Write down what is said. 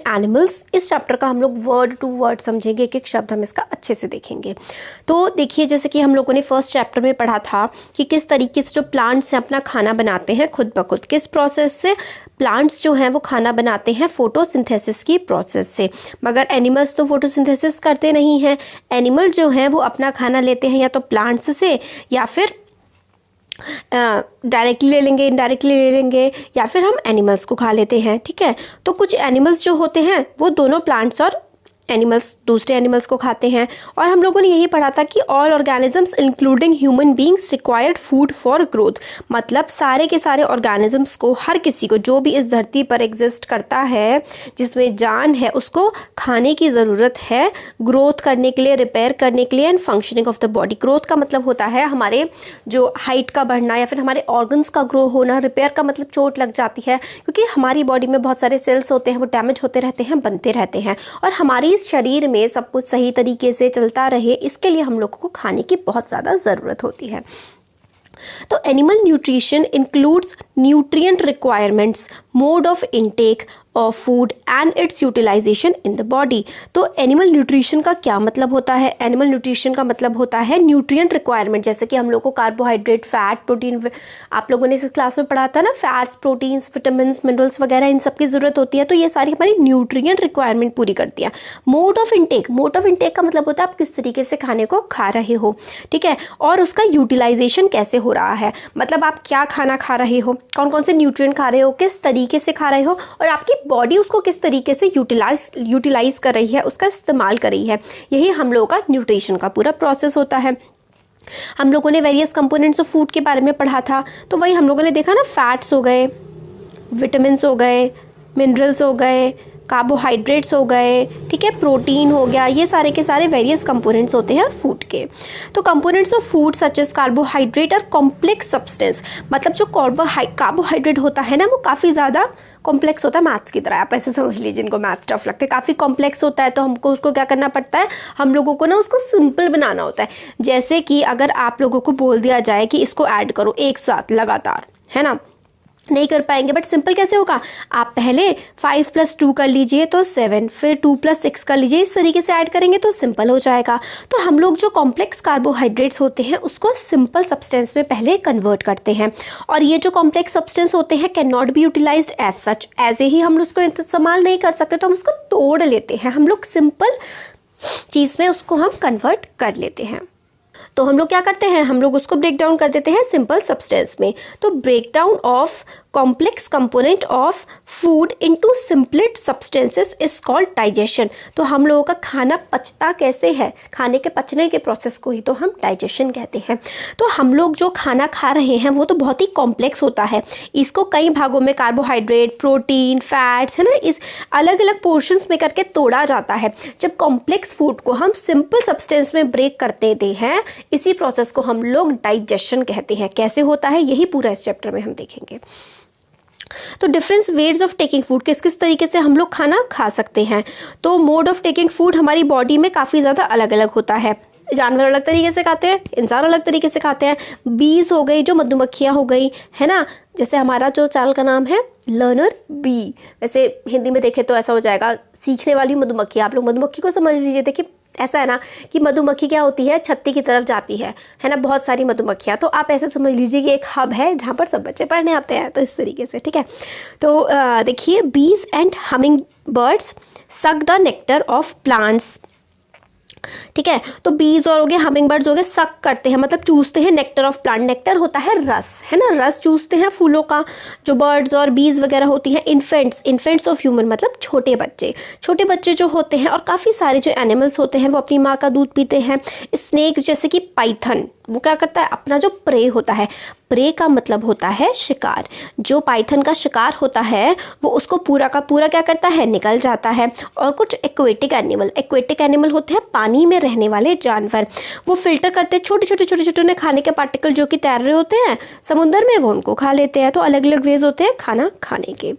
Animals. इस chapter का हम लोग वर्ड टू वर्ड समझेंगे, एक एक शब्द हम इसका अच्छे से देखेंगे। तो देखिए, जैसे कि हम लोगों ने फर्स्ट चैप्टर में पढ़ा था कि किस तरीके से जो प्लांट्स हैं अपना खाना बनाते हैं खुद ब खुद, किस प्रोसेस से प्लांट्स जो हैं वो खाना बनाते हैं, फोटोसिंथेसिस की प्रोसेस से। मगर एनिमल्स तो फोटोसिंथेसिस करते नहीं हैं। एनिमल जो हैं वो अपना खाना लेते हैं या तो प्लांट्स से, या फिर डायरेक्टली ले लेंगे, इनडायरेक्टली ले लेंगे, या फिर हम एनिमल्स को खा लेते हैं। ठीक है, तो कुछ एनिमल्स जो होते हैं वो दोनों प्लांट्स और एनिमल्स दूसरे एनिमल्स को खाते हैं। और हम लोगों ने यही पढ़ा था कि all organisms including human beings required food for growth. मतलब सारे के सारे ऑर्गेनिजम्स को, हर किसी को जो भी इस धरती पर एग्जिस्ट करता है, जिसमें जान है, उसको खाने की ज़रूरत है ग्रोथ करने के लिए, रिपेयर करने के लिए and functioning of the body. Growth का मतलब होता है हमारे जो हाइट का बढ़ना या फिर हमारे ऑर्गन्स का ग्रो होना। रिपेयर का मतलब चोट लग जाती है, क्योंकि हमारी बॉडी में बहुत सारे सेल्स होते हैं, वो डैमेज होते रहते हैं, बनते रहते हैं। और हमारी शरीर में सब कुछ सही तरीके से चलता रहे, इसके लिए हम लोगों को खाने की बहुत ज़्यादा ज़रूरत होती है। तो animal nutrition includes nutrient requirements, mode of intake of food and its utilisation in the body. तो एनिमल न्यूट्रिशन का क्या मतलब होता है? एनिमल न्यूट्रिशन का मतलब होता है न्यूट्रिएंट रिक्वायरमेंट। जैसे कि हम लोग को कार्बोहाइड्रेट, फैट, प्रोटीन, आप लोगों ने इस क्लास में पढ़ा था ना, फैट्स, प्रोटीन्स, विटामिन्स, मिनरल्स वगैरह, इन सब की ज़रूरत होती है। तो ये सारी हमारी न्यूट्रिएंट रिक्वायरमेंट पूरी करती है। Mode of intake, mode of intake का मतलब होता है आप किस तरीके से खाने को खा रहे हो। ठीक है, और उसका यूटिलाइजेशन कैसे हो रहा है, मतलब आप क्या खाना खा रहे हो, कौन कौन से न्यूट्रिएंट खा रहे हो, किस तरीके से खा रहे हो, और आपकी बॉडी उसको किस तरीके से यूटिलाइज कर रही है, उसका इस्तेमाल कर रही है। यही हम लोगों का न्यूट्रिशन का पूरा प्रोसेस होता है। हम लोगों ने वेरियस कंपोनेंट्स ऑफ फूड के बारे में पढ़ा था, तो वही हम लोगों ने देखा ना, फैट्स हो गए, विटामिन्स हो गए, मिनरल्स हो गए, कार्बोहाइड्रेट्स हो गए, ठीक है, प्रोटीन हो गया, ये सारे के सारे वेरियस कंपोनेंट्स होते हैं फूड के। तो components of food such as carbohydrate और कॉम्प्लेक्स सब्सटेंस, मतलब जो कार्बोहाइड्रेट होता है ना, वो काफ़ी ज़्यादा कॉम्प्लेक्स होता है, मैथ्स की तरह, आप ऐसे समझ लीजिए, जिनको मैथ्स टफ लगता है, काफ़ी कॉम्प्लेक्स होता है। तो हमको उसको क्या करना पड़ता है, हम लोगों को ना उसको सिंपल बनाना होता है। जैसे कि अगर आप लोगों को बोल दिया जाए कि इसको ऐड करो एक साथ लगातार, है ना, नहीं कर पाएंगे। बट सिंपल कैसे होगा, आप पहले 5 + 2 कर लीजिए तो 7, फिर 2 + 6 कर लीजिए, इस तरीके से ऐड करेंगे तो सिंपल हो जाएगा। तो हम लोग जो कॉम्प्लेक्स कार्बोहाइड्रेट्स होते हैं उसको सिंपल सब्सटेंस में पहले कन्वर्ट करते हैं। और ये जो कॉम्प्लेक्स सब्सटेंस होते हैं can not be utilised as such, ऐसे ही हम उसको इस्तेमाल नहीं कर सकते, तो हम उसको तोड़ लेते हैं, हम लोग सिंपल चीज़ में उसको हम कन्वर्ट कर लेते हैं। तो हम लोग क्या करते हैं, हम लोग उसको ब्रेक डाउन कर देते हैं सिंपल सब्सटेंस में। तो break down of complex component of food into simpler substances is called digestion. तो हम लोगों का खाना पचता कैसे है, खाने के पचने के प्रोसेस को ही तो हम डाइजेशन कहते हैं। तो हम लोग जो खाना खा रहे हैं वो तो बहुत ही कॉम्प्लेक्स होता है, इसको कई भागों में कार्बोहाइड्रेट, प्रोटीन, फैट्स, है ना, इस अलग अलग पोर्शंस में करके तोड़ा जाता है। जब कॉम्प्लेक्स फूड को हम सिंपल सब्सटेंस में ब्रेक कर देते हैं, इसी प्रोसेस को हम लोग डाइजेशन कहते हैं। कैसे होता है यही पूरा इस चैप्टर में हम देखेंगे। तो different ways of taking food, किस किस तरीके से हम लोग खाना खा सकते हैं। तो मोड ऑफ टेकिंग फूड हमारी बॉडी में काफ़ी ज़्यादा अलग अलग होता है। जानवर अलग तरीके से खाते हैं, इंसान अलग तरीके से खाते हैं। बीज हो गई, जो मधुमक्खियाँ हो गई, है ना, जैसे हमारा जो चावल का नाम है लर्नर बी, वैसे हिंदी में देखें तो ऐसा हो जाएगा सीखने वाली मधुमक्खी। आप लोग मधुमक्खी को समझ लीजिए। देखिए ऐसा है ना कि मधुमक्खी क्या होती है, छत्ती की तरफ जाती है ना, बहुत सारी मधुमक्खियाँ। तो आप ऐसे समझ लीजिए कि एक हब है जहाँ पर सब बच्चे पढ़ने आते हैं, तो इस तरीके से, ठीक है। तो देखिए, बीज and humming birds suck the nectar of plants, ठीक है। तो बीज और हो गए, हमिंग बर्ड्स हो गए, सक करते हैं मतलब चूसते हैं नेक्टर ऑफ प्लांट। नेक्टर होता है रस, है ना, रस चूसते हैं फूलों का। जो बर्ड्स और बीज वगैरह होती हैं, इन्फेंट्स ऑफ ह्यूमन मतलब छोटे बच्चे जो होते हैं, और काफ़ी सारे जो एनिमल्स होते हैं वो अपनी माँ का दूध पीते हैं। स्नेक जैसे कि पाइथन, वो क्या करता है, अपना जो प्रे होता है, प्रे का मतलब होता है शिकार, जो पाइथन का शिकार होता है वो उसको पूरा का पूरा क्या करता है, निकल जाता है। और कुछ एक्वेटिक एनिमल होते हैं पानी में रहने वाले जानवर, वो फिल्टर करते हैं छोटे खाने के पार्टिकल जो कि तैर रहे होते हैं समुद्र में, वो उनको खा लेते हैं। तो अलग अलग वेज होते हैं खाना खाने के।